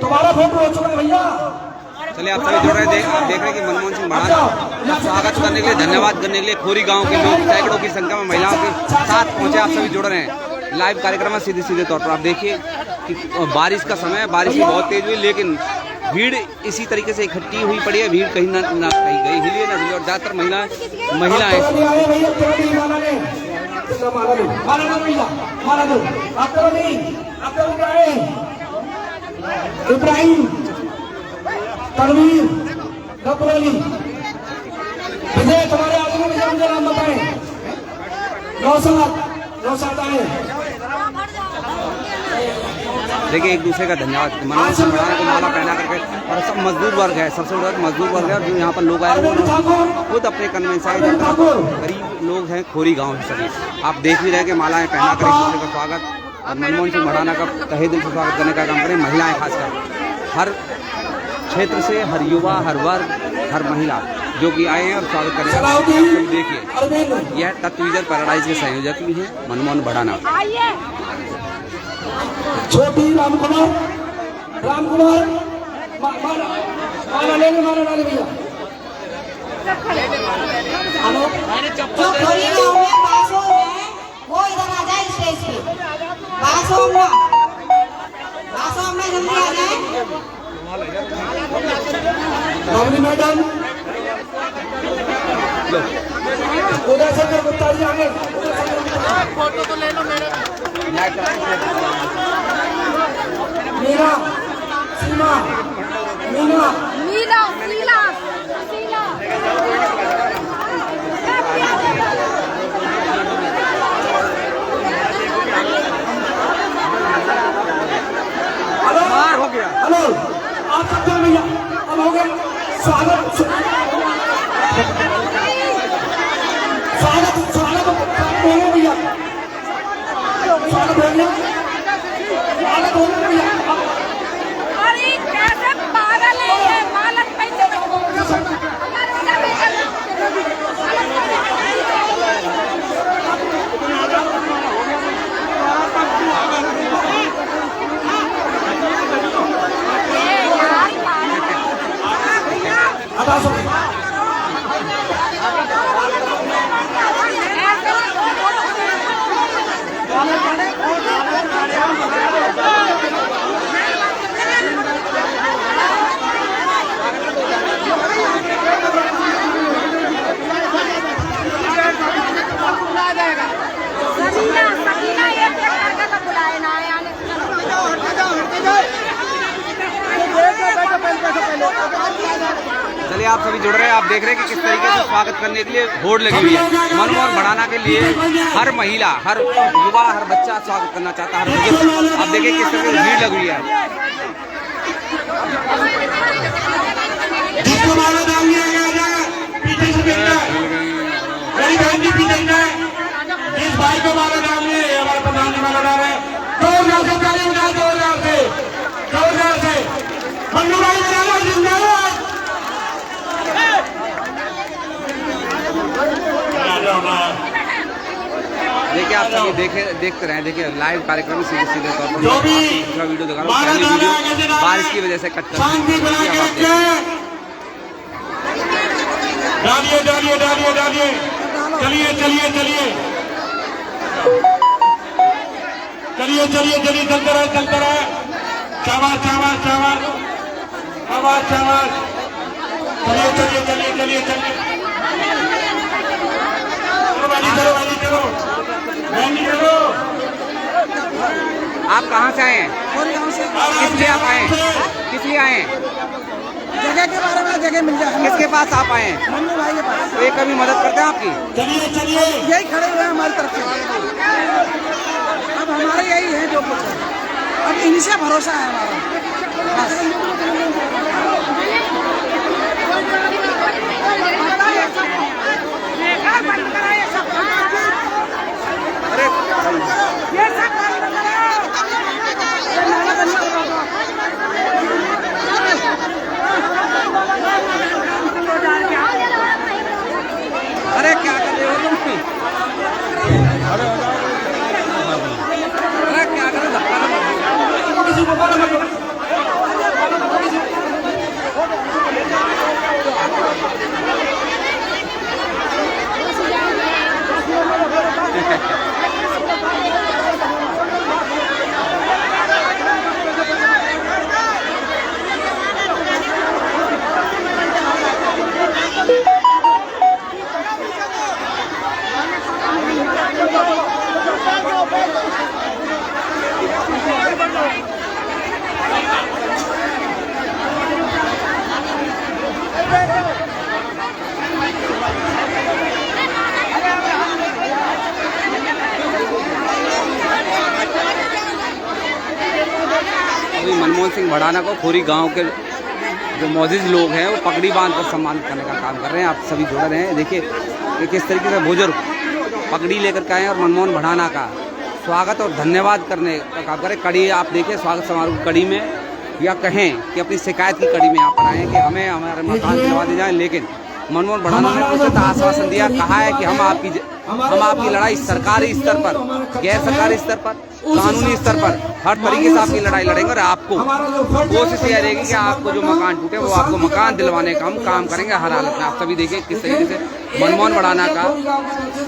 तुम्हारा फोटो हो चुका है भैया। चलिए आप सभी जुड़ रहे हैं, आप देख रहे हैं कि मनमोहन सिंह बढ़ाना का स्वागत करने के लिए, धन्यवाद करने के लिए खोरी गांव के लोग सैकड़ों की संख्या में महिलाओं के साथ पहुंचे। आप सभी जुड़ रहे हैं लाइव कार्यक्रम में सीधे तौर पर। आप देखिए कि बारिश का समय है, बारिश भी बहुत तेज हुई, लेकिन भीड़ इसी तरीके से इकट्ठी हुई पड़ी है। भीड़ कहीं ना कहीं गई, हिली ना हिली, और ज्यादातर महिलाएं इब्राहिम तनवीर गबरोली विजय, तुम्हारे आदमी मुझे नाम बताएं। नौसाद आए। देखिए एक दूसरे का धन्यवाद। मनमोहन सिंह बढ़ाना को माला पहना करके, और सब मजदूर वर्ग है, सबसे बड़ा मजदूर वर्ग है। जो यहाँ पर लोग आए खुद अपने कन्वेंस आए, गरीब लोग हैं, खोरी गांव है सभी। आप देख भी रहे कि मालाएं पहना कर एक दूसरे का स्वागत, और मनमोहन सिंह बढ़ाना का तहे दिल से स्वागत करने का काम करें। महिलाएं खासकर हर क्षेत्र से, हर युवा, हर वर्ग, हर महिला जो कि आए हैं और स्वागत करें। देखिए यह तत्वीजर पैराडाइज के संयोजक भी हैं मनमोहन बढ़ाना। छोटी रामकुमार माला लेने भैया। जो खोरी गाँव में बासों है वो इधर आ जाए स्टेज पे। बासों में जल्दी आ जाए। मैडम उदय शंकर गुप्ता जी आगे। फोटो तो ले लो मेरे। मीरा सीमा मीला हो गया। हेलो आप सबको भैया अब हो गया स्वागत बोलो भैया। स्वागत हो गया, स्वागत हो गया भैया। अरे कैसे पागल है ये, मालक पैसे चलिए आप सभी जुड़ रहे हैं, आप देख रहे हैं कि किस तरीके से स्वागत करने के लिए होड़ लगी हुई है। मनमोहन बढ़ाना के लिए हर महिला, हर युवा, हर बच्चा स्वागत करना चाहता है, हर बुजुर्ग। आप देखिए किस तरीके से भीड़ लगी हुई है। जिस भाई को माला डालनी है, हमारे प्रधान जी माला डाल रहे हैं। जोरदार से मन्नू भाई जिंदाबाद। देखिए आप सभी देखते रहे, देखिए लाइव कार्यक्रम सीधे तौर पर दूसरा वीडियो दिखा रहा हूँ। वीडियो बारिश की वजह से कट कर डालिए। चलिए चलते रहे। शाबाश। चलिए। चलो। आप कहाँ से आए हैं? किस लिए आप आए हैं? किस लिए आए हैं? जगह के बारे में जगह मिल जाए। किसके पास आप आए हैं? मन्नू भाई के पास। तो ये कभी मदद करते हैं आपकी? चलिए। यही खड़े हुए हैं हमारी तरफ से। अब हमारे यही है जो कुछ है, अब इन्हीं से भरोसा है हमारा बस। अरे क्या कर रहे हो तुम? अरे क्या कर रहे हो? अभी मनमोहन सिंह भड़ाना को खोरी गांव के जो मौजूद लोग हैं वो पगड़ी बांध कर सम्मानित करने का काम कर रहे हैं। आप सभी जुड़ रहे हैं, देखिए कि किस तरीके से बुजुर्ग पगड़ी लेकर के आए हैं और मनमोहन भड़ाना का स्वागत और धन्यवाद करने का काम करें। कड़ी आप देखिए स्वागत समारोह की कड़ी में, या कहें कि अपनी शिकायत की कड़ी में यहाँ पर आए हैं कि हमें हमारे मकान दिलवा दिए जाए, लेकिन मनमोहन भड़ाना ने उचित आश्वासन दिया, कहा है कि हम आपकी लड़ाई सरकारी स्तर पर, गैर सरकारी स्तर पर, कानूनी स्तर पर हर तरीके से आपकी लड़ाई लड़ेंगे और आपको कोशिश यह रहेगी कि आपको जो मकान टूटे वो आपको मकान दिलवाने का हम काम करेंगे हर हालत में। आप सभी देखें किस तरीके से मनमोहन भड़ाना का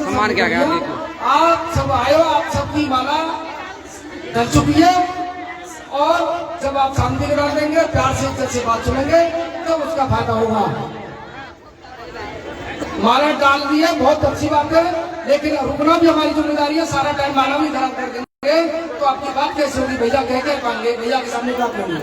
सम्मान किया गया। देखिए आप सब आए हो, आप सबकी माला डल चुकी है और जब आप शांति करा देंगे, प्यार से इज्जत से बात सुनेंगे तो उसका फायदा होगा। माला डाल दी है, बहुत अच्छी बात है, लेकिन रुकना भी हमारी जिम्मेदारी है। सारा टाइम माला भी खराब कर देंगे तो आपकी बात कैसे होगी? भैया कह पाएंगे, भैया के सामने बात करेंगे।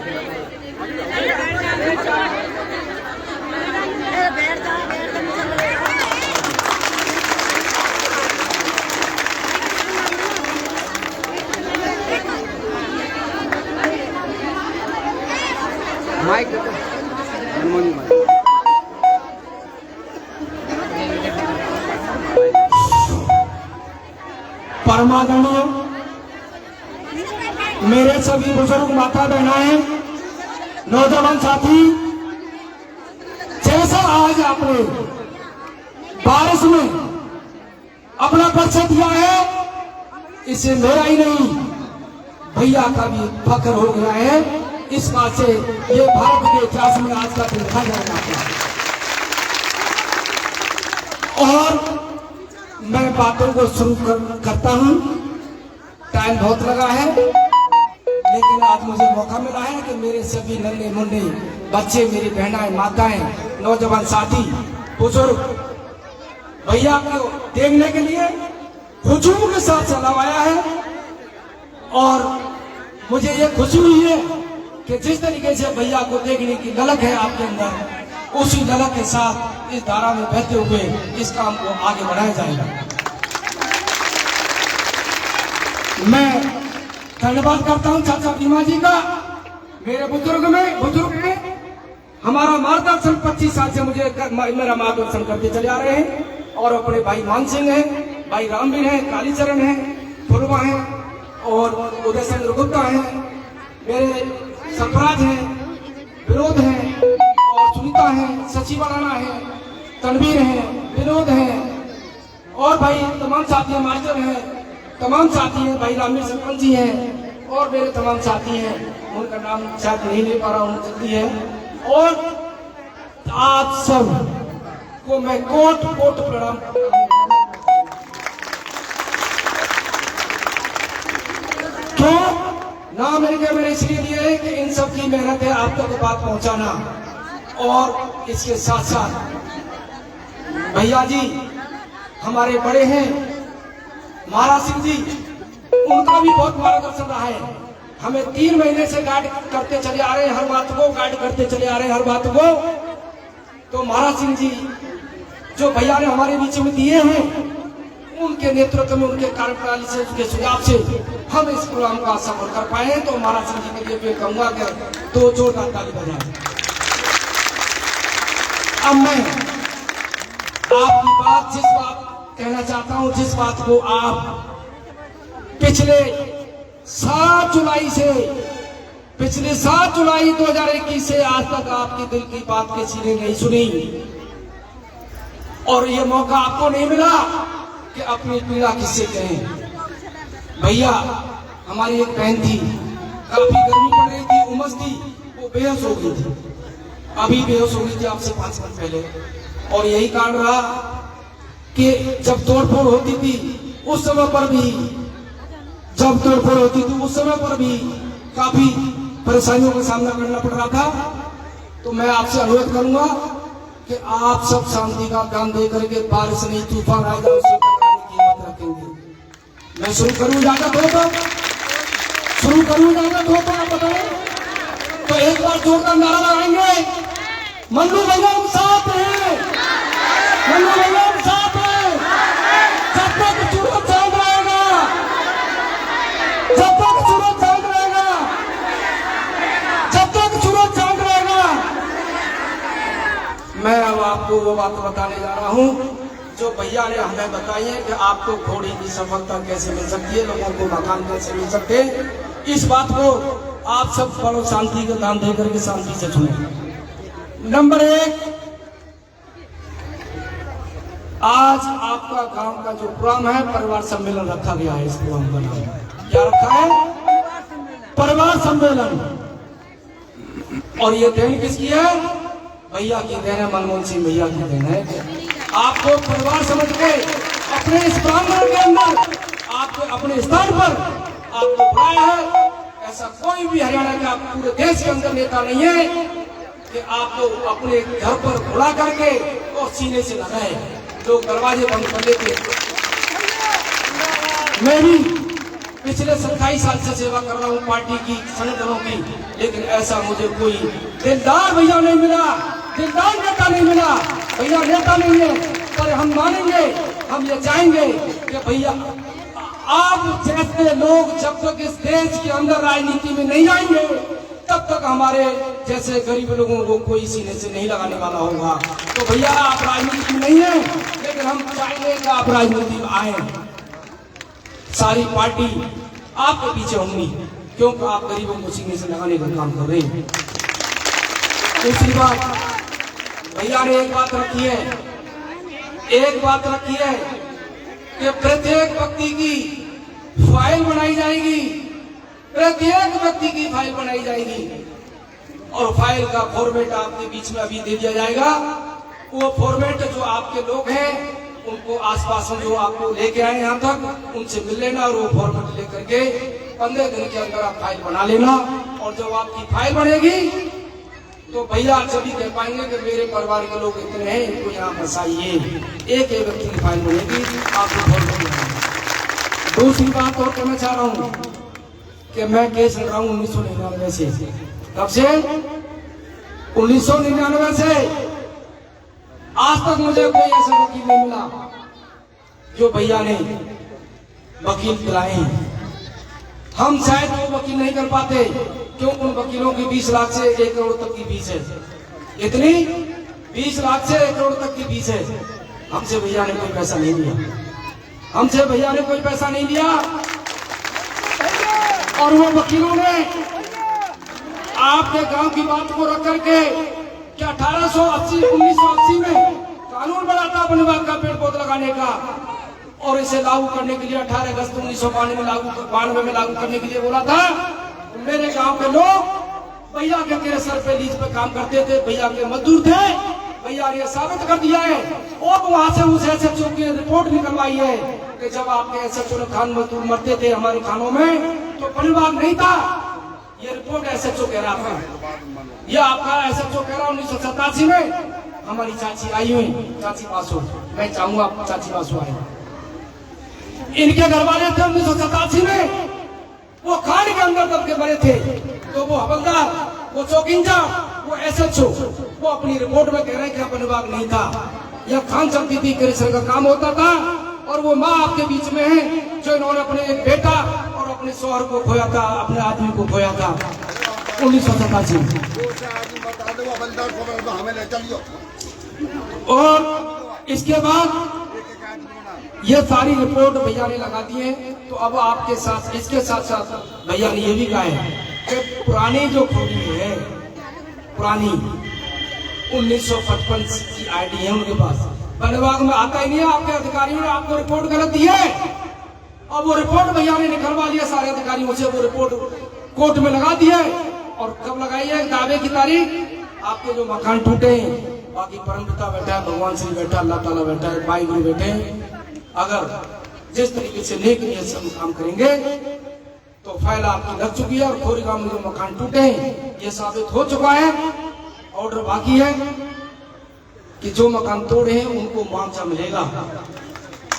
माइक परमादरणीय मेरे सभी बुजुर्ग माता बहनाएं, नौजवान साथी, जैसा आज आपने बारिश में अपना परिचय दिया है, इससे मेरा ही नहीं भैया का भी फख्र हो गया है। इस बात से ये भारत के इतिहास में आज का दिन लिखा जाएगा। और मैं बातों को शुरू करता हूं, टाइम बहुत लगा है, लेकिन आज मुझे मौका मिला है कि मेरे सभी नन्हे मुन्ने बच्चे, मेरी बहनाएं, माताएं, नौजवान साथी, बुजुर्ग भैया को देखने के लिए हुजूम के साथ चलावाया है। और मुझे ये खुशी हुई है कि जिस तरीके से भैया को देखने की ललक है आपके अंदर, उसी ललक के साथ इस धारा में बहते हुए इस काम को आगे बढ़ाया जाएगा। मैं धन्यवाद करता हूं चाचा भीमा जी का। मेरे बुजुर्ग में हमारा मार्गदर्शन 25 साल से मुझे मेरा मार्गदर्शन करते चले आ रहे हैं। और अपने भाई मान सिंह है, भाई रामवीर है, कालीचरण है, फुलवा है और उदय चंद्र गुप्ता है, मेरे सरफराज है, विनोद है और सुनीता है, सचिवाराना है, तनवीर है, विनोद है और भाई तमाम साथी मास्टर हैं, तमाम साथी हैं, भाई रामवीर सरपंच जी हैं और मेरे तमाम साथी हैं, उनका नाम शायद नहीं ले पा रहा हूँ, जल्दी है। और आप सब को मैं कोट प्रणाम करता हूँ। तो नाम मैंने इसलिए दिया है कि इन सब की मेहनत है आप तक बात पहुंचाना। और इसके साथ साथ भैया जी हमारे बड़े हैं महाराज सिंह जी, उनका भी बहुत मार्गदर्शन रहा है। हमें 3 महीने से गाइड करते चले आ रहे हैं, हर बात को गाइड करते चले आ रहे हैं, हर बात को। तो महाराज सिंह जी जो भैया ने हमारे बीच में दिए हैं, उनके नेतृत्व में, उनके कार्यप्रणाली से, उनके सुझाव से हम इस प्रोग्राम का सफल कर पाए हैं। तो महाराज सिंह जी के लिए मैं कहूंगा कि 2 जोरदार ताली बजाएं। अब मैं आपकी बात, जिस बात कहना चाहता हूं, जिस बात को आप पिछले 7 जुलाई 2021 से आज तक आपके दिल की बात किसी ने नहीं सुनी और ये मौका आपको नहीं मिला कि अपनी पीड़ा किससे कहें। भैया हमारी एक बहन थी, काफी गर्मी पड़ रही थी, उमस थी, वो बेहोश हो गई थी, अभी बेहोश हो गई थी आपसे 5 मिनट पहले। और यही कारण रहा कि जब तोड़फोड़ होती थी उस समय पर भी काफी परेशानियों का सामना करना पड़ रहा था। तो मैं आपसे अनुरोध करूंगा कि आप सब शांति का काम दे करके बारिश नहीं, तूफान आएगा उससे टकराने की हिम्मत रखेंगे। मैं शुरू करूं, इजाजत हो तो आप बताएं। तो एक बार जोरदार नारा लगाएंगे, मन्नू भैया हम साथ हैं, मन्नू भैया हम साथ हैं। जब तक सूरज चांद रहेगा, जब तक सूरज चांद रहेगा, अब आपको वो बात बताने जा रहा हूँ जो भैया ने हमें बताई है कि आपको घोड़ी की सफलता कैसे मिल सकती है, लोगों को मकान कैसे मिल सकते हैं। इस बात को आप सब बड़ो शांति का दान दे करके शांति से सुने। नंबर 1, आज आपका गांव का जो प्रोग्राम है परिवार सम्मेलन रखा गया है। इस प्रोग्राम का नाम क्या रखा है? परिवार सम्मेलन। और ये देन किसकी है? भैया की देन है, मनमोहन सिंह भैया की देन है। आपको परिवार समझ के अपने इस प्रांगण के अंदर आपको अपने स्थान पर आपको बुलाया है। ऐसा कोई भी हरियाणा का पूरे देश के अंदर नेता नहीं है कि आपको अपने घर पर बुला करके और सीने से लगाए, लोग दरवाजे बंद कर लेते। मैं भी पिछले 27 साल से सेवा कर रहा हूँ पार्टी की, संगठनों की, लेकिन ऐसा मुझे कोई दिलदार भैया नहीं मिला, दिलदार नेता नहीं मिला। भैया नेता नहीं है, पर हम मानेंगे, हम ये चाहेंगे कि भैया आप जैसे लोग जब तक इस देश के अंदर राजनीति में नहीं आएंगे तब तक हमारे जैसे गरीब लोगों को कोई सीने से नहीं लगाने वाला होगा। तो भैया आप राजनीति में नहीं है, लेकिन हम चाहेंगे कि आप राजनीति में आए। सारी पार्टी आपके पीछे होंगी क्योंकि आप गरीबों को सीने से लगाने का काम कर रहे हैं। दूसरी बात, भैया ने एक बात रखी है कि प्रत्येक व्यक्ति की फाइल बनाई जाएगी, प्रत्येक व्यक्ति की फाइल बनाई जाएगी और फाइल का फॉर्मेट आपके बीच में अभी दे दिया जाएगा। वो फॉर्मेट जो आपके लोग हैं उनको आसपास जो आपको लेके आए यहाँ तक उनसे मिल लेना और वो फॉर्मेट लेकर के 15 दिन के अंदर आप फाइल बना लेना। और जब आपकी फाइल बनेगी तो भैया सभी कह पाएंगे कि मेरे परिवार के लोग इतने हैं, इनको यहाँ फंसाइए। एक व्यक्ति की फाइल बनेगी, आपको फॉर्मेट। दूसरी बात और कहना चाह रहा हूँ कि मैं केस लड़ रहा हूँ 1999 से। कब से? 1999 से आज तक मुझे कोई ऐसा वकील नहीं मिला जो भैया ने वकील दिलाए हैं। हम शायद वो वकील नहीं कर पाते क्यों? उन वकीलों की 20 लाख से 1 करोड़ तक की फीस है। इतनी 20 लाख से 1 करोड़ तक की फीस है। हमसे भैया ने कोई पैसा नहीं लिया, हमसे भैया ने कोई पैसा नहीं लिया। और वो वकीलों ने आपके गांव की बात को रख करके क्या 1980 में कानून बना था वन विभाग का पेड़ पौधा लगाने का और इसे लागू करने के लिए 18 अगस्त 1992 में लागू करने के लिए बोला था। मेरे गांव के लोग भैया के सर पे लीज पे काम करते थे, भैया के मजदूर थे। भैया ने साबित कर दिया है और वहां से उस एसएचओ की रिपोर्ट निकलवाई है कि जब आपके एसएचओ ने खान मजदूर मरते थे हमारे खानों में तो वन विभाग नहीं था। ये रिपोर्ट एसएचओ कह रहा था, ये आपका एसएचओ कह रहा 1987 में हमारी चाची आई हुई, चाची बासु, मैं चाहूंगा चाची बासु आए। इनके घर वाले थे 1987 में, वो खान के अंदर दब के मरे थे। तो वो हवलदार, वो चौकिंजा, वो एसएचओ, वो अपनी रिपोर्ट में कह रहे हैं कि वन विभाग नहीं था, यह खान चलती थी, कृषि का काम होता था। और वो माँ आपके बीच में है जो इन्होंने अपने एक बेटा और अपने शोहर को खोया था, अपने आदमी को खोया था 1987 में। और इसके बाद ये सारी रिपोर्ट भैया ने लगा दी है। तो अब आपके साथ इसके साथ साथ भैया ने ये भी कहा है कि पुरानी जो खोली है, पुरानी 1955 की आईडी है उनके पास, वन विभाग में आता ही नहीं है। आपके अधिकारियों ने आपको रिपोर्ट गलत दी है। अब वो रिपोर्ट भैया ने निकलवा लिया सारे अधिकारियों से, वो रिपोर्ट कोर्ट में लगा दी है। और कब लगाई है? दावे की तारीख, आपके जो मकान टूटे हैं, बाकी परमपिता बैठा है, भगवान श्री बैठा, अल्लाह ताला बैठा है, भाई गुरु बैठे हैं। अगर जिस तरीके से नेक नियत से हम काम करेंगे तो फाइल आपकी लग चुकी है। और खोरीगांव में जो मकान टूटे हैं ये साबित हो चुका है। ऑर्डर बाकी है कि जो मकान तोड़े हैं उनको मुआवजा मिलेगा,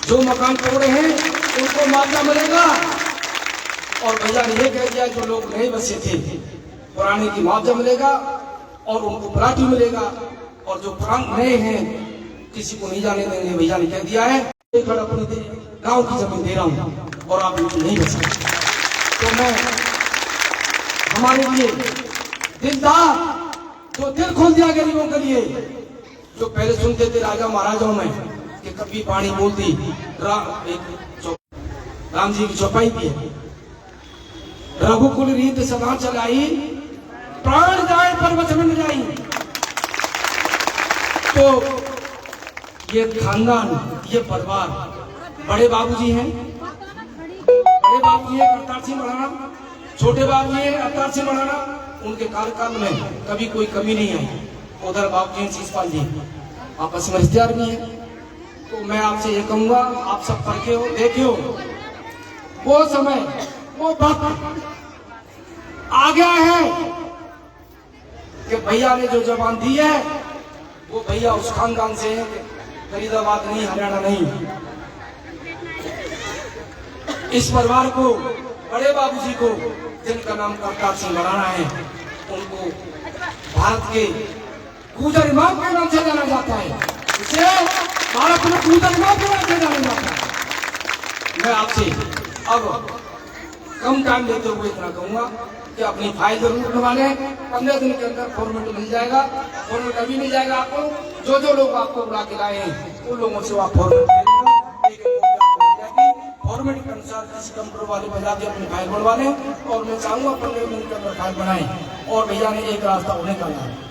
जो मकान तोड़े हैं उनको मुआवजा मिलेगा। और भैया ने यह कह दिया जो लोग नहीं बसे थे पुराने की मुआवजा मिलेगा और उनको प्लाट मिलेगा। और जो पुराने नए हैं किसी को नहीं जाने देंगे, भैया ने कह दिया है। एक अपनी गांव की जमीन दे रहा हूं और आप उनको नहीं बचा। तो मैं हमारे लिए दिलदार जो दिल खोल दिया गरीबों के लिए, जो पहले सुनते थे राजा महाराजाओं में कि कभी पानी बोलती राम जी की चौपाई की है, रघुकुल रीत सदा चलाई, प्राण जाए पर्वत में जाई। तो ये खानदान, ये परिवार, बड़े बाबूजी हैं, बड़े बाबूजी हैं अवतार सिंह मराना, छोटे बाबूजी हैं अवतार सिंह मराना, उनके कार्यकाल में कभी कोई कमी नहीं आई। उधर बाबूजी हैं शीशपाल जी, आपस में रिश्तेदार भी हैं। तो मैं आपसे ये कहूंगा, आप सब पढ़े हो, देखे हो, वो समय, वो वक्त आ गया है कि भैया ने जो जबान दी है, वो भैया उस खानदान से है, फरीदाबाद नहीं, हरियाणा नहीं। इस परिवार को, बड़े बाबूजी को, जिनका नाम अवतार सिंह मराना है, उनको भारत के गूजर इमाम के नाम से जाना जाता है। इसे भारत में गूजर इमाम के नाम से जाना जाता है। मैं आपसे अब कम टाइम लेते हुए इतना कहूंगा कि अपनी फाइल जरूर बनवा लें। 15 दिन के अंदर फॉर्मेट मिल जाएगा, फॉर्मेट अभी मिल जाएगा आपको। जो लोग आपको बुला के लाए हैं उन लोगों से आप फॉर्मेट ले लेना, फॉर्मेट के अनुसार किसी कंप्यूटर वाले बजा के अपनी फाइल बनवा लें। और मैं चाहूंगा 15 मिनट के अंदर फाइल बनाएं। और भैया ने एक रास्ता उन्हें करना है।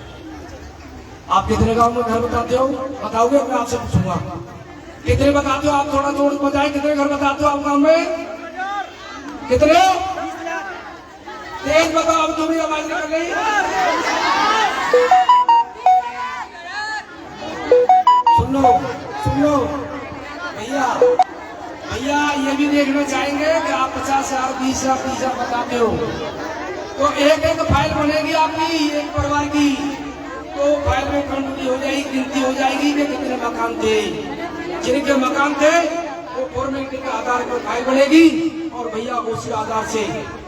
आप कितने गाँव में घर बताते हो, बताओगे? मैं आपसे पूछूंगा कितने बताते हो? आप थोड़ा जोर बताए, कितने घर बताते हो आप गाँव में? कितने? तेज बताओ, अब तुम्हें आवाज निकल रही। सुन लो भैया, भैया ये भी देखना चाहेंगे कि आप 50,000, 20,000, 30,000 बताते हो, तो एक एक फाइल बनेगी आपकी, एक परिवार की। तो फाइल में कंट्री हो जाएगी, गिनती हो जाएगी कि कितने मकान थे। जिनके मकान थे वो फॉर्मेलिटी के आधार पर फाइल बनेगी। और भैया उसी आधार से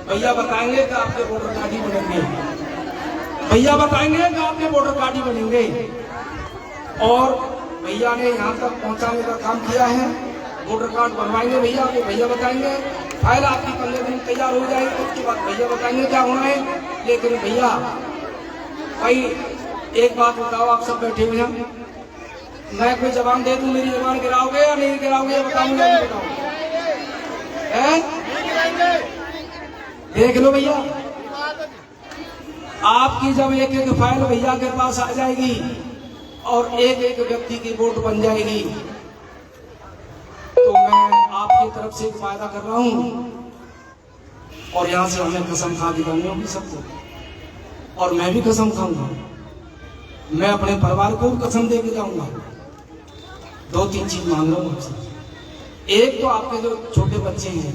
भैया बताएंगे कि आपके वोटर कार्ड ही बनेंगे, भैया बताएंगे कि आपके वोटर कार्ड ही बनेंगे। और भैया ने यहाँ तक पहुँचाने का काम किया है। वोटर कार्ड बनवाएंगे भैया, वो भैया बताएंगे। फाइल आपकी 15 दिन तैयार हो जाएगी, उसके बाद भैया बताएंगे क्या होना है। लेकिन भैया भाई एक बात बताओ, आप सब बैठे हुए हैं, मैं कोई जबान दे दूं, मेरी जबान गिराओगे या नहीं गिराओगे? बताऊंगा, नहीं बताऊंगा? देख लो भैया, आपकी जब एक एक फाइल भैया के पास आ जाएगी और एक एक व्यक्ति की वोट बन जाएगी, तो मैं आपकी तरफ से एक वायदा कर रहा हूं। और यहां से हमें कसम खा के करनी होगी सबको, और मैं भी कसम खाऊंगा। मैं अपने परिवार को कसम दे के जाऊंगा। 2-3 चीज मांग रहा हूं आपसे। एक तो आपके जो छोटे बच्चे हैं,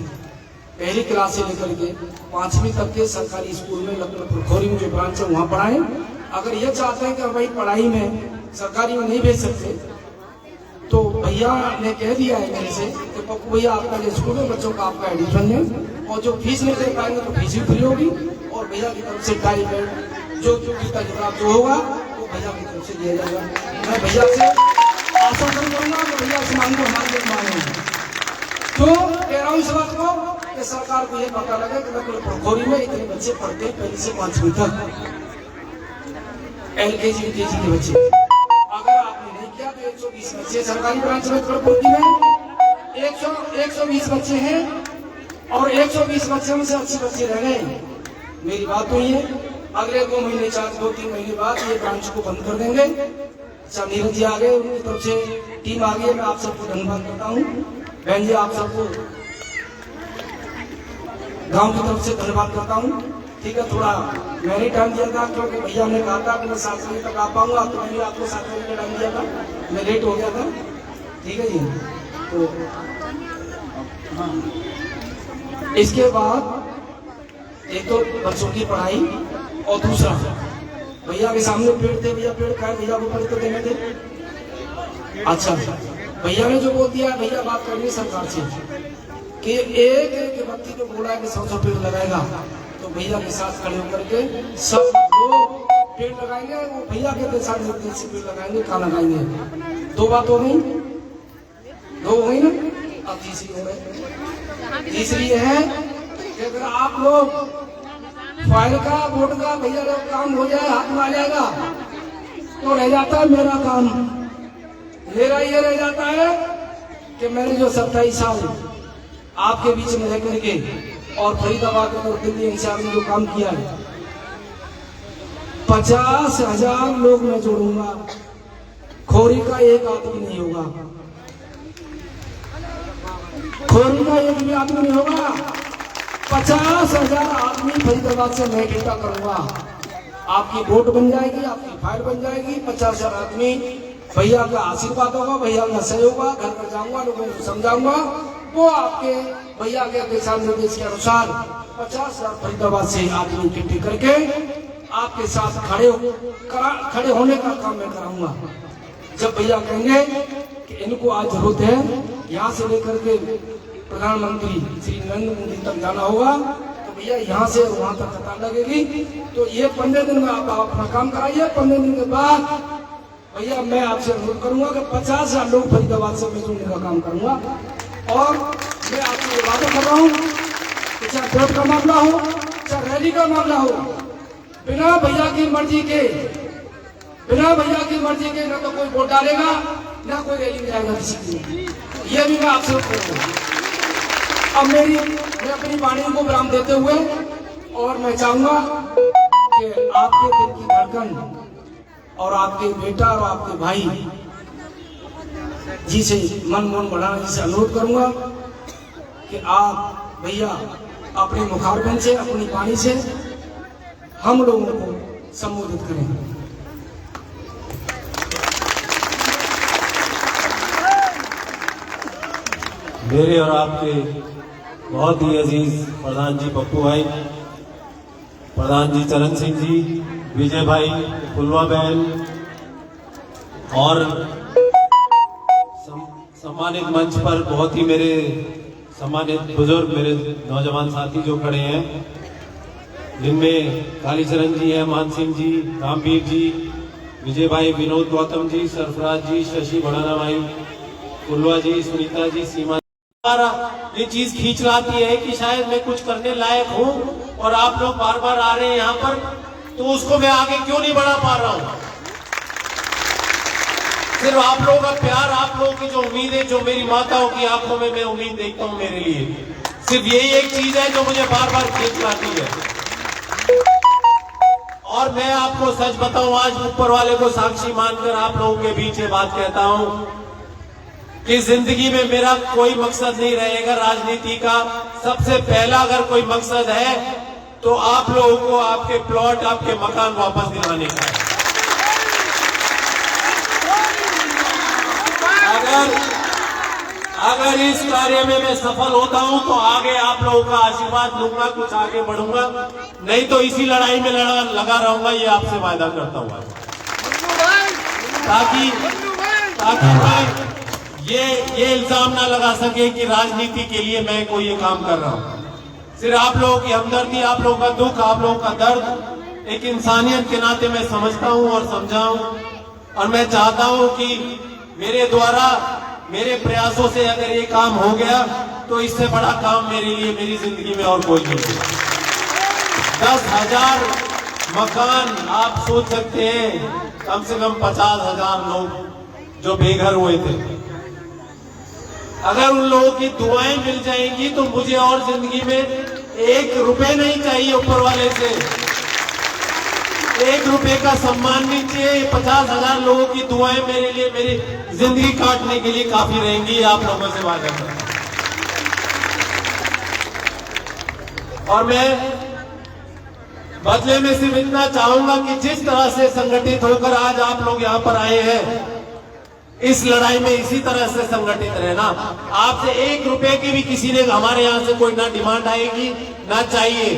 पहली क्लास से लेकर के 5वीं तक के सरकारी स्कूल में लखनऊ खोरी में जो ब्रांच है वहां पढ़ाएं। अगर ये चाहते हैं कि भाई पढ़ाई में सरकारी में नहीं भेज सकते, तो भैया ने कह दिया है मेरे से कि पप्पू भैया आपका जो स्कूल है बच्चों का आपका एडमिशन है, और जो फीस नहीं दे पाएंगे तो फीस भी फ्री होगी। और भैया की तरफ से टाई बेल्ट जो किताब जो होगा वो भैया की तरफ से दिया जाएगा। मैं भैया से आशा करूंगा कि भैया इस मांग को हमारे मानेंगे। तो कह रहा हूँ इस बात को कि सरकार को ये पता लगे कि लखनऊ खोरी में इतने बच्चे पढ़ते हैं, पहली से 5वीं तक, LKG UKG के बच्चे। अगर आपने नहीं किया तो 120 बच्चे सरकारी ब्रांच में खोरी में 120 बच्चे हैं, और 120 बच्चे में से 80 बच्चे रह गए। मेरी बात तो ये, अगले 2 महीने 2-3 महीने बाद ये ब्रांच को बंद कर देंगे। सब नीरज जी आ गए, उनकी तरफ से टीम आ गई। मैं आप सबको धन्यवाद करता हूँ। बहन जी आप सबको गांव की तरफ से धन्यवाद करता हूँ। ठीक है, थोड़ा मैंने टाइम दिया था क्योंकि भैया ने कहा था कि मैं 7 बजे तक आ पाऊंगा, तो मैंने आपको 7 बजे का टाइम दिया था, मैं लेट हो गया था। ठीक है जी। तो हाँ, इसके बाद एक तो बच्चों की पढ़ाई, और दूसरा भैया के सामने पेड़ थे, भैया पेड़ खाए, भैया को पेड़ तो देने थे। अच्छा, भैया ने जो बोल दिया, भैया बात करनी सरकार से कि एक एक व्यक्ति को बोला है कि 100 पेड़ लगाएगा, तो भैया के साथ खड़े होकर के सब लोग पेड़ लगाएंगे। वो भैया के साथ निर्देश से पेड़ लगाएंगे, कहाँ लगाएंगे। 2 बात हो गई, 2 हो गई ना। अब तीसरी हो गई। तीसरी है कि अगर आप लोग फाइल का, वोट का भैया लोग काम हो जाए, हाथ में आ जाएगा, तो रह जाता है मेरा काम। मेरा ये रह जाता है कि मैंने जो 27 साल आपके बीच में रह करके और फरीदाबाद और दिल्ली एनसीआर में जो काम किया है, 50,000 लोग मैं जोड़ूंगा, खोरी का एक आदमी नहीं होगा, खोरी का एक भी आदमी नहीं होगा। 50,000 आदमी फरीदाबाद से मैं इकट्ठा करूंगा। आपकी वोट बन जाएगी, आपकी फाइल बन जाएगी। 50,000 आदमी, भैया का आशीर्वाद होगा, भैया का सहयोग होगा, घर पर जाऊंगा, लोगों को समझाऊंगा, वो आपके भैया के दिशा निर्देश के अनुसार 50,000 फरीदाबाद से आदमी इकट्ठे करके आपके साथ खड़े होने का काम मैं कराऊंगा। जब भैया कहेंगे कि इनको आज जरूरत है, यहाँ से लेकर के प्रधानमंत्री श्री नरेंद्र मोदी तक जाना होगा, तो भैया यहाँ से वहां तक कतार लगेगी। तो ये 15 दिन में आप अपना काम कराइए। 15 दिन के बाद भैया मैं आपसे अनुरोध करूंगा कि 50,000 लोग फरीदाबाद से मैं जोड़ने का काम करूंगा। और मैं आपसे वादा कर रहा हूँ कि चाहे वोट का मामला हो, चाहे रैली का मामला हो, बिना भैया की मर्जी के न तो कोई वोट डालेगा, ना कोई रैली में जाएगा किसी की। ये भी मैं आपसे करूंगा। अब मैं अपनी वाणी को विराम देते हुए और मैं चाहूंगा कि आपके दिल की धड़कन और आपके बेटा और आपके भाई जी से मन बढ़ाने जी से अनुरोध करूंगा कि आप भैया अपने मुखारबिंद से, अपनी वाणी से हम लोगों को संबोधित करें। मेरे और आपके बहुत ही अजीज प्रधान जी पप्पू भाई, प्रधान जी चरण सिंह जी, विजय भाई, फुलवा बहन और सम्मानित मंच पर बहुत ही मेरे सम्मानित बुजुर्ग, मेरे नौजवान साथी जो खड़े हैं, जिनमें कालीचरण जी हैं, मान सिंह जी, रामवीर जी, विजय भाई, विनोद गौतम जी, सरफराज जी, शशि भड़ाना भाई, फुलवा जी, सुनीता जी, सीमा। ये चीज खींच लाती है कि शायद मैं कुछ करने लायक हूं और आप लोग बार बार आ रहे हैं यहाँ पर, तो उसको मैं आगे क्यों नहीं बढ़ा पा रहा हूं। सिर्फ आप लोगों का प्यार, आप लोगों की जो उम्मीद है, जो मेरी माताओं की आंखों में मैं उम्मीद देखता हूं मेरे लिए, सिर्फ यही एक चीज है जो मुझे बार बार खींच लाती है। और मैं आपको सच बताऊं, आज ऊपर वाले को साक्षी मानकर आप लोगों के बीच ये बात कहता हूं कि जिंदगी में मेरा कोई मकसद नहीं रहेगा राजनीति का। सबसे पहला अगर कोई मकसद है तो आप लोगों को आपके प्लॉट, आपके मकान वापस दिलाने का है। अगर इस कार्य में मैं सफल होता हूं तो आगे आप लोगों का आशीर्वाद लूंगा, कुछ आगे बढ़ूंगा, नहीं तो इसी लड़ाई में लगा रहूंगा, ये आपसे वायदा करता हूं। ताकि मैं ये इल्जाम ना लगा सके कि राजनीति के लिए मैं कोई ये काम कर रहा हूं। सिर्फ आप लोगों की हमदर्दी, आप लोगों का दुख, आप लोगों का दर्द एक इंसानियत के नाते मैं समझता हूं और समझाऊं। और मैं चाहता हूं कि मेरे द्वारा, मेरे प्रयासों से अगर ये काम हो गया तो इससे बड़ा काम मेरे लिए मेरी जिंदगी में और कोई नहीं है। 10,000 मकान, आप सोच सकते हैं, कम से कम 50,000 लोग जो बेघर हुए थे, अगर उन लोगों की दुआएं मिल जाएंगी तो मुझे और जिंदगी में 1 रुपए नहीं चाहिए ऊपर वाले से। 1 रुपए का सम्मान नहीं चाहिए। 50,000 लोगों की दुआएं मेरे लिए, मेरी जिंदगी काटने के लिए काफी रहेंगी। आप लोगों से वादा करता हूं। और मैं बदले में सिर्फ इतना चाहूंगा कि जिस तरह से संगठित होकर आज आप लोग यहाँ पर आए हैं, इस लड़ाई में इसी तरह से संगठित रहना। आपसे 1 रुपए की भी किसी ने हमारे यहाँ से कोई ना डिमांड आएगी, ना चाहिए।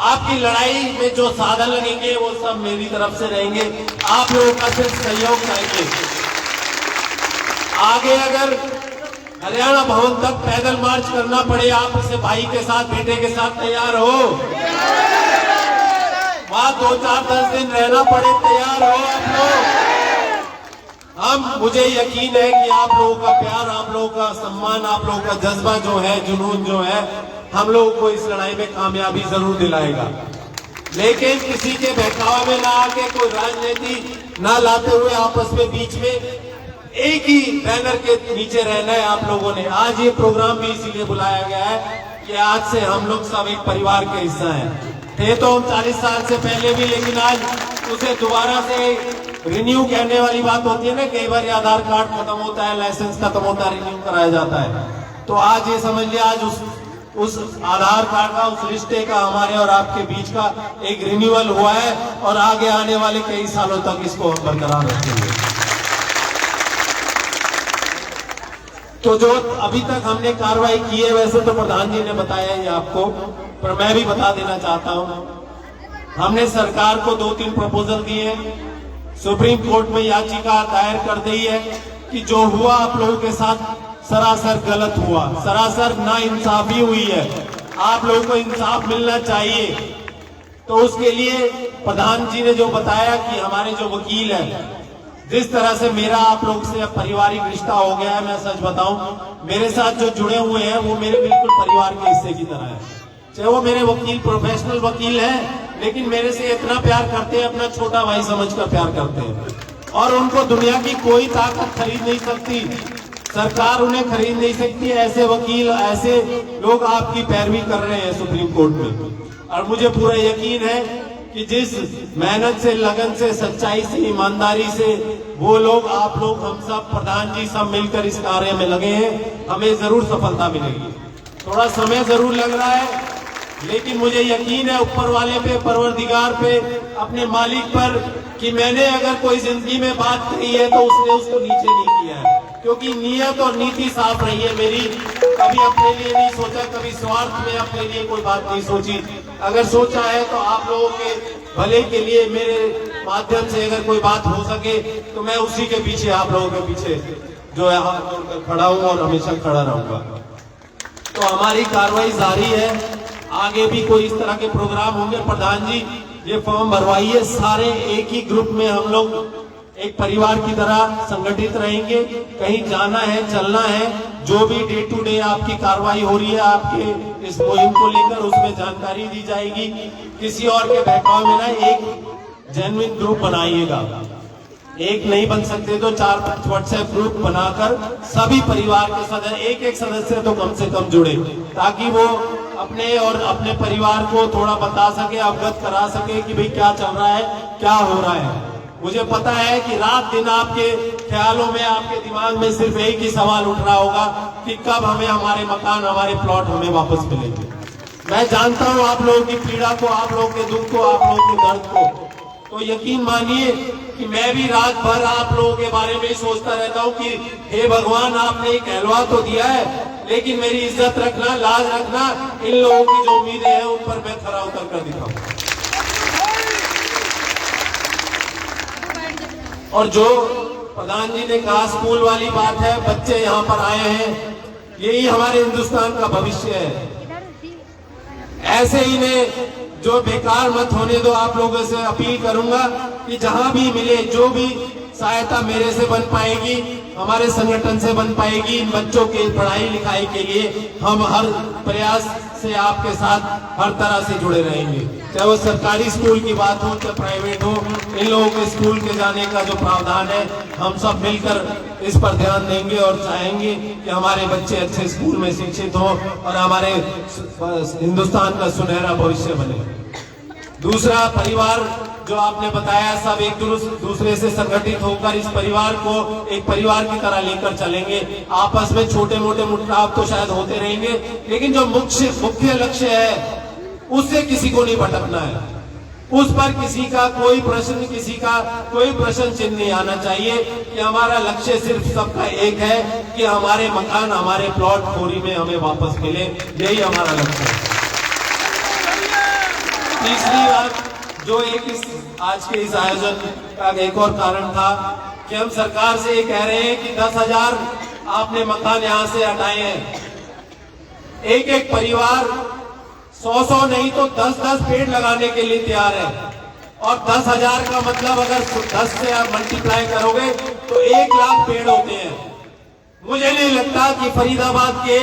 आपकी लड़ाई में जो साधन लगेंगे वो सब मेरी तरफ से रहेंगे। आप लोगों का सिर्फ सहयोग चाहिए। आगे अगर हरियाणा भवन तक पैदल मार्च करना पड़े, आप इसे भाई के साथ, बेटे के साथ तैयार हो? वहां 2-4-10 दिन रहना पड़े, तैयार हो आप लोग? मुझे यकीन है कि आप लोगों का प्यार, आप लोगों का सम्मान, आप लोगों का जज्बा जो है, जुनून जो है, हम लोगों को इस लड़ाई में कामयाबी जरूर दिलाएगा। लेकिन किसी के बहकावे में ना आके, कोई राजनीति ना लाते हुए आपस में बीच में एक ही बैनर के नीचे रहना है आप लोगों ने। आज ये प्रोग्राम भी इसीलिए बुलाया गया है कि आज से हम लोग सब एक परिवार के हिस्सा हैं। थे तो हम 40 साल से पहले भी, लेकिन आज उसे दोबारा से रिन्यू करने वाली बात होती है ना, कई बार आधार कार्ड खत्म होता है, लाइसेंस खत्म होता है, रिन्यू कराया जाता है। तो आज ये समझ लिया, आज उस आधार कार्ड का, उस रिश्ते का हमारे और आपके बीच का एक रिन्यूअल हुआ है और आगे आने वाले कई सालों तक इसको हम बरकरार रखेंगे। तो जो अभी तक हमने कार्रवाई की है, वैसे तो प्रधान जी ने बताया ये आपको, पर मैं भी बता देना चाहता हूं। हमने सरकार को 2-3 प्रपोजल दिए, सुप्रीम कोर्ट में याचिका दायर कर दी है कि जो हुआ आप लोगों के साथ सरासर गलत हुआ, सरासर नाइंसाफी हुई है, आप लोगों को इंसाफ मिलना चाहिए। तो उसके लिए प्रधान जी ने जो बताया कि हमारे जो वकील हैं, जिस तरह से मेरा आप लोग से पारिवारिक रिश्ता हो गया है, मैं सच बताऊं, मेरे साथ जो जुड़े हुए हैं वो मेरे बिल्कुल परिवार के हिस्से की तरह है। चाहे वो मेरे वकील प्रोफेशनल वकील हैं, लेकिन मेरे से इतना प्यार करते हैं, अपना छोटा भाई समझकर प्यार करते हैं। और उनको दुनिया की कोई ताकत खरीद नहीं सकती, सरकार उन्हें खरीद नहीं सकती। ऐसे वकील, ऐसे लोग आपकी पैरवी कर रहे हैं सुप्रीम कोर्ट में। और मुझे पूरा यकीन है कि जिस मेहनत से, लगन से, सच्चाई से, ईमानदारी से वो लोग, आप लोग, हम सब, प्रधान जी सब मिलकर इस कार्य में लगे हैं, हमें जरूर सफलता मिलेगी। थोड़ा समय जरूर लग रहा है, लेकिन मुझे यकीन है ऊपर वाले पे, परवरदिगार पे, अपने मालिक पर, कि मैंने अगर कोई जिंदगी में बात कही है तो उसने उसको नीचे नहीं किया है, क्योंकि नीयत और नीति साफ रही है मेरी। कभी अपने लिए नहीं सोचा, कभी स्वार्थ में अपने लिए कोई बात नहीं सोची। अगर सोचा है तो आप लोगों के भले के लिए, मेरे माध्यम से अगर कोई बात हो सके तो मैं उसी के पीछे, आप लोगों के पीछे जो है हाथ जोड़कर खड़ा हूं और हमेशा खड़ा रहूंगा। तो हमारी कार्रवाई जारी है, आगे भी कोई इस तरह के प्रोग्राम होंगे। प्रधान जी ये फॉर्म भरवाइए, सारे एक ही ग्रुप में हम लोग एक परिवार की तरह संगठित रहेंगे। कहीं जाना है, चलना है, जो भी डे टू डे आपकी कार्रवाई हो रही है आपके इस मुहिम को लेकर, उसमें जानकारी दी जाएगी। किसी और के बहकाव में ना, एक जेन्युइन ग्रुप बनाइएगा। एक नहीं बन सकते तो 4-5 व्हाट्सएप ग्रुप बनाकर सभी परिवार के सदस्य, एक सदस्य तो कम से कम जुड़े, ताकि वो अपने और अपने परिवार को थोड़ा बता सके, अवगत करा सके कि भाई क्या चल रहा है, क्या हो रहा है। मुझे पता है कि रात दिन आपके ख्यालों में, आपके दिमाग में सिर्फ एक ही सवाल उठ रहा होगा कि कब हमें हमारे मकान, हमारे प्लॉट हमें वापस मिलेंगे। मैं जानता हूं आप लोगों की पीड़ा को, आप लोगों के दुख को, आप लोगों के दर्द को। तो यकीन मानिए कि मैं भी रात भर आप लोगों के बारे में सोचता रहता हूं कि हे भगवान, आपने एक कहलवा तो दिया है, लेकिन मेरी इज्जत रखना, लाज रखना, इन लोगों की जो उम्मीदें हैं उन पर मैं खरा उतर कर दिखाऊं। और जो प्रधान जी ने कहा, स्कूल वाली बात है, बच्चे यहाँ पर आए हैं, यही हमारे हिंदुस्तान का भविष्य है। ऐसे ही ने जो बेकार मत होने दो। आप लोगों से अपील करूंगा कि जहां भी मिले, जो भी सहायता मेरे से बन पाएगी, हमारे संगठन से बन पाएगी, इन बच्चों के पढ़ाई लिखाई के लिए हम हर प्रयास से आपके साथ हर तरह से जुड़े रहेंगे। चाहे वो सरकारी स्कूल की बात हो, चाहे प्राइवेट हो, इन लोगों के स्कूल के जाने का जो प्रावधान है, हम सब मिलकर इस पर ध्यान देंगे और चाहेंगे कि हमारे बच्चे अच्छे स्कूल में शिक्षित हों और हमारे हिंदुस्तान का सुनहरा भविष्य बने। दूसरा, परिवार जो आपने बताया, सब एक दूसरे से संगठित होकर इस परिवार को एक परिवार की तरह लेकर चलेंगे। आपस में छोटे मोटे मुटाव तो शायद होते रहेंगे, लेकिन जो मुख्य लक्ष्य है उससे किसी को नहीं भटकना है। उस पर किसी का कोई प्रश्न चिन्ह नहीं आना चाहिए कि हमारा लक्ष्य सिर्फ सबका एक है कि हमारे मकान, हमारे प्लॉट खोरी में हमें वापस मिले, यही हमारा लक्ष्य है। तीसरी बात, जो आज के इस आयोजन का एक और कारण था कि हम सरकार से ये कह रहे हैं कि 10,000 आपने मकान यहां से हटाए हैं। एक परिवार 100 नहीं तो 10 पेड़ लगाने के लिए तैयार है, और 10,000 का मतलब अगर 10 से आप मल्टीप्लाई करोगे तो 1 लाख पेड़ होते हैं। मुझे नहीं लगता कि फरीदाबाद के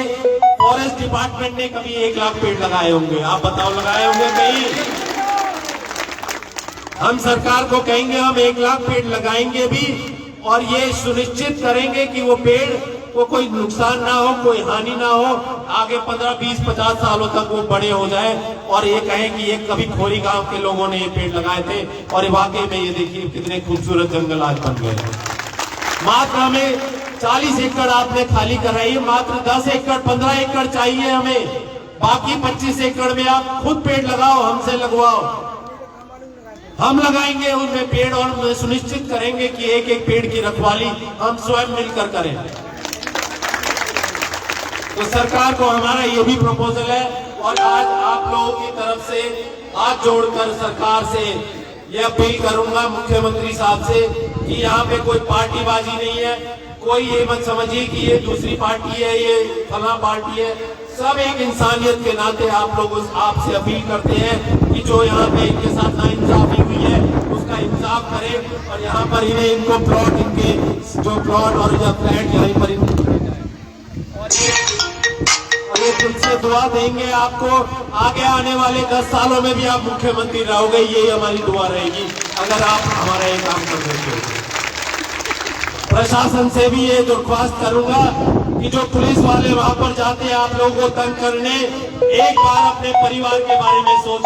फॉरेस्ट डिपार्टमेंट ने कभी 1 लाख पेड़ लगाए होंगे। आप बताओ, लगाए होंगे कहीं? हम सरकार को कहेंगे हम 1 लाख पेड़ लगाएंगे भी, और ये सुनिश्चित करेंगे कि वो पेड़ को कोई नुकसान ना हो, कोई हानि ना हो, आगे 15, 20, 50 सालों तक वो बड़े हो जाए और ये कहें कि ये कभी खोरी गांव के लोगों ने ये पेड़ लगाए थे और वाकई में ये देखिए कितने खूबसूरत जंगल आज बन गए हैं। मात्र हमें 40 एकड़ आपने खाली कराई, मात्र 10 एकड़ 15 एकड़ चाहिए हमें, बाकी 25 एकड़ में आप खुद पेड़ लगाओ, हमसे लगवाओ, हम लगाएंगे उनमें पेड़ और सुनिश्चित करेंगे कि एक एक पेड़ की रखवाली हम स्वयं मिलकर करें। तो सरकार को हमारा ये भी प्रपोजल है और आज आप लोगों की तरफ से हाथ जोड़कर सरकार से ये अपील करूंगा मुख्यमंत्री साहब से कि यहाँ पे कोई पार्टीबाजी नहीं है, कोई ये मत समझिए कि ये दूसरी पार्टी है, ये फला पार्टी है, सब एक इंसानियत के नाते आप लोग आपसे अपील करते हैं कि जो यहाँ पे इनके साथ नाइंसाफी हुई है उसका इंसाफ करें और यहाँ पर इनको प्लॉट, इनके जो प्लॉट और जो फ्लैट यहीं पर और ये दिल से दुआ देंगे आपको, आगे आने वाले 10 सालों में भी आप मुख्यमंत्री रहोगे, यही हमारी दुआ रहेगी अगर आप हमारा ये काम कर देते हो। प्रशासन से भी ये दरख्वास्त करूंगा कि जो पुलिस वाले वहां पर जाते हैं आप लोगों को तंग करने, एक बार अपने परिवार के बारे में सोच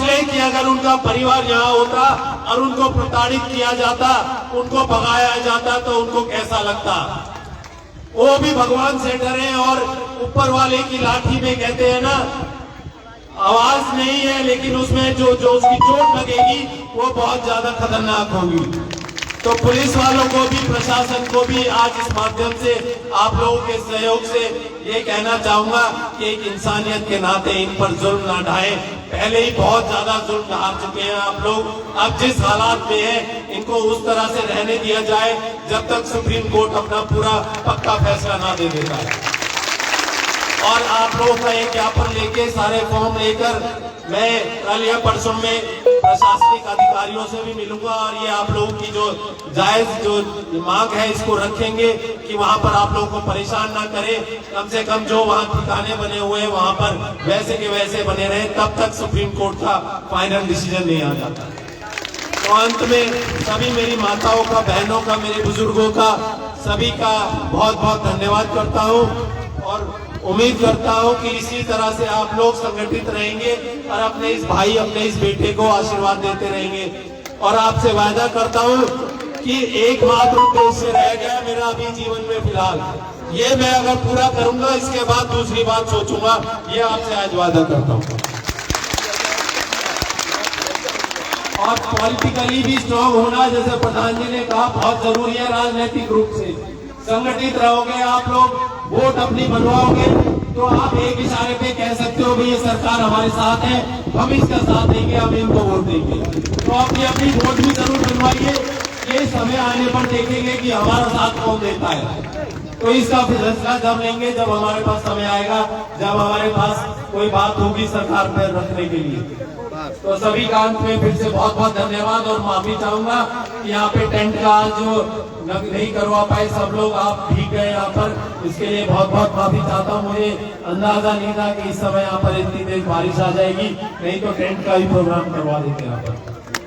लें कि अगर उनका परिवार यहाँ होता और उनको प्रताड़ित किया जाता, उनको भगाया जाता तो उनको कैसा लगता। वो भी भगवान से डरे और ऊपर वाले की लाठी में कहते हैं ना, आवाज नहीं है लेकिन उसमें जो उसकी चोट लगेगी वो बहुत ज्यादा खतरनाक होगी। तो पुलिस वालों को भी, प्रशासन को भी आज इस माध्यम से आप लोगों के सहयोग से ये कहना चाहूंगा कि एक इंसानियत के नाते इन पर जुल्म ना ढाएं। पहले ही बहुत ज्यादा जुल्म ढा चुके हैं आप लोग, अब जिस हालात में है इनको उस तरह से रहने दिया जाए जब तक सुप्रीम कोर्ट अपना पूरा पक्का फैसला ना दे देता है। और आप लोगों का एक ज्ञापन लेके, सारे फॉर्म लेकर मैं कल या परसों में प्रशासनिक अधिकारियों से भी मिलूंगा और ये आप लोगों की जो जायज जो मांग है इसको रखेंगे कि वहां पर आप लोगों को परेशान ना करें, कम से कम जो वहां ठिकाने बने हुए हैं वहां पर वैसे के वैसे बने रहे तब तक सुप्रीम कोर्ट का फाइनल डिसीजन नहीं आ जाता। तो अंत में सभी मेरी माताओं का, बहनों का, मेरे बुजुर्गों का, सभी का बहुत बहुत धन्यवाद करता हूँ और उम्मीद करता हूं कि इसी तरह से आप लोग संगठित रहेंगे और अपने इस भाई, अपने इस बेटे को आशीर्वाद देते रहेंगे। और आपसे वायदा करता हूं कि एकमात्र उद्देश्य रह गया मेरा अभी जीवन में फिलहाल, ये मैं अगर पूरा करूंगा इसके बाद दूसरी बात सोचूंगा, ये आपसे आज वादा करता हूं। और पॉलिटिकली भी स्ट्रांग होना, जैसे प्रधान जी ने कहा, बहुत जरूरी है। राजनीतिक रूप से संगठित रहोगे आप लोग, वोट अपनी बनवाओगे तो आप एक इशारे पे कह सकते हो कि ये सरकार हमारे साथ है, हम इसका साथ देंगे, हम इनको वोट देंगे। तो अपनी अपनी वोट भी जरूर बनवाइए, ये समय आने पर देखेंगे कि हमारा साथ कौन देता है। तो इसका फैसला जब लेंगे जब हमारे पास समय आएगा, जब हमारे पास कोई बात होगी सरकार पर रखने के लिए। तो सभी का अंत में फिर से बहुत बहुत धन्यवाद और माफी चाहूंगा कि यहाँ पे टेंट का जो नहीं करवा पाए सब लोग, आप भीग गए यहाँ पर, इसके लिए बहुत बहुत माफी चाहता हूँ। मुझे अंदाजा नहीं था कि इस समय यहाँ पर इतनी तेज बारिश आ जाएगी, नहीं तो टेंट का भी प्रोग्राम करवा देते यहाँ पर।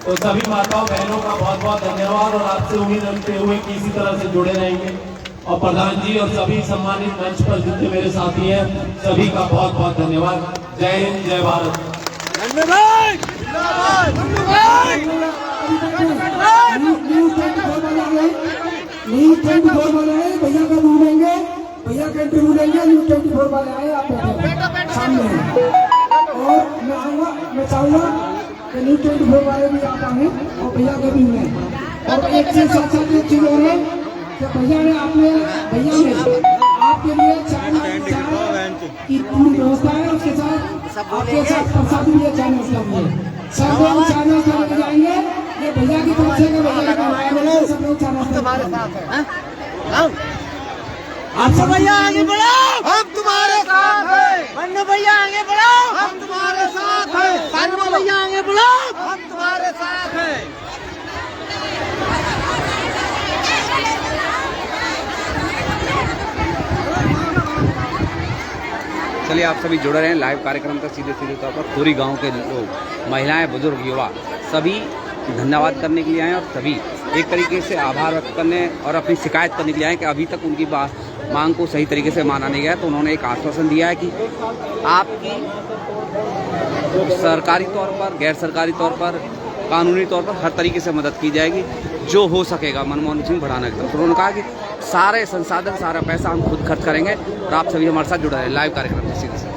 तो सभी माताओं बहनों का बहुत बहुत धन्यवाद और आपसे उम्मीद रखते हुए कि इसी तरह से जुड़े रहेंगे। और प्रधान जी और सभी सम्मानित मंच पर जितने मेरे साथी हैं सभी का बहुत बहुत धन्यवाद। जय हिंद, जय भारत। न्यूज़ 24 वाले आए, भैया का रूम लेंगे, भैया का इंटरव्यू लेंगे। न्यूज़ 24 वाले आए आप सामने, और मैं आऊँगा, मैं चाहूँगा कि न्यूज़ 24 वाले भी आप आए और भैया का भी लें। और एक चीज साथ साथ एक चीज और है कि भैया ने आपके लिए चाय की पूरी व्यवस्था है, उसके साथ आपके साथ प्रसाद भी है, चाय नाश्ता भी है। सब लोग चाय नाश्ता लेके जाएंगे, ये भैया की तरफ से भैया का सब लोग चाय नाश्ता तुम्हारे साथ है। आप भैया आगे बढ़ो, हम तुम्हारे साथ हैं। बन्नू भैया आगे बढ़ो, हम तुम्हारे साथ हैं। बन्नू भैया आगे बढ़ो, हम तुम्हारे साथ हैं। चलिए आप सभी जुड़े रहें लाइव कार्यक्रम तक सीधे तौर पर। खोरी गांव के लोग, महिलाएं, बुजुर्ग, युवा सभी धन्यवाद करने के लिए आए और सभी एक तरीके से आभार व्यक्त करने और अपनी शिकायत करने के लिए आए कि अभी तक उनकी मांग को सही तरीके से माना नहीं गया। तो उन्होंने एक आश्वासन दिया है कि आपकी सरकारी तौर पर, गैर सरकारी तौर पर, कानूनी तौर पर हर तरीके से मदद की जाएगी जो हो सकेगा मनमोहन सिंह बढ़ाने की तरफ। उन्होंने कहा कि सारे संसाधन, सारा पैसा हम खुद खर्च करेंगे और आप सभी हमारे साथ जुड़ा रहे। लाइव कार्यक्रम सीधे से।